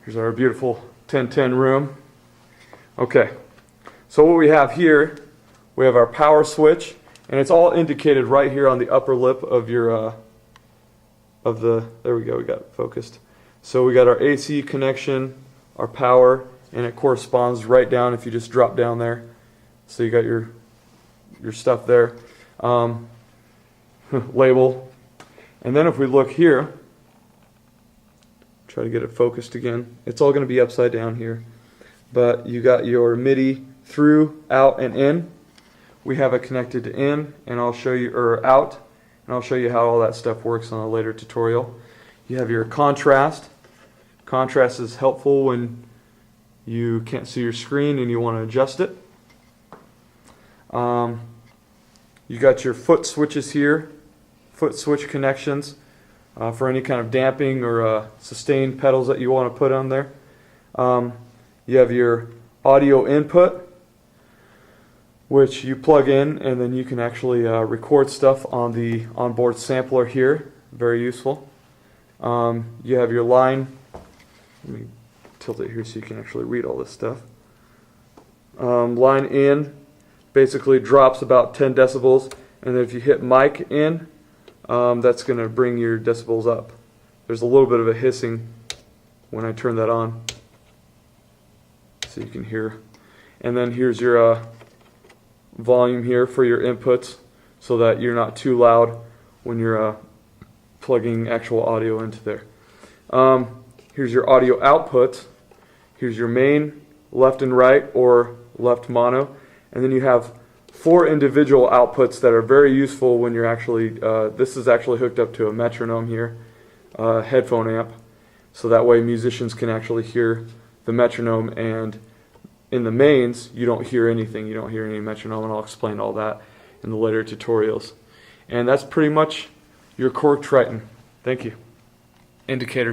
Here's our beautiful 1010 room. Okay, so what we have here, we have our power switch, and it's all indicated right here on the upper lip of your there we go, we got it focused. So we got our AC connection, our power, and it corresponds right down if you just drop down there. So you got your stuff there. Label. And then if we look here, try to get it focused again. It's all going to be upside down here. But you got your MIDI through, out, and in. We have it connected to in, and I'll show you, or out, and I'll show you how all that stuff works on a later tutorial. You have your contrast. Contrast is helpful when you can't see your screen and you want to adjust it. You got your foot switches here, foot switch connections for any kind of damping or sustained pedals that you want to put on there. You have your audio input, which you plug in, and then you can actually record stuff on the onboard sampler here. Very useful. You have your line. Let me tilt it here so you can actually read all this stuff. Line in basically drops about 10 decibels, and then if you hit mic in, that's going to bring your decibels up. There's a little bit of a hissing when I turn that on, so you can hear. And then here's your volume here for your inputs, so that you're not too loud when you're plugging actual audio into there. Here's your audio output. Here's your main, left and right, or left mono. And then you have 4 individual outputs that are very useful when you're actually, this is actually hooked up to a metronome here, headphone amp. So that way musicians can actually hear the metronome, and in the mains you don't hear anything. You don't hear any metronome, and I'll explain all that in the later tutorials. And that's pretty much your Korg Triton. Thank you. Indicators.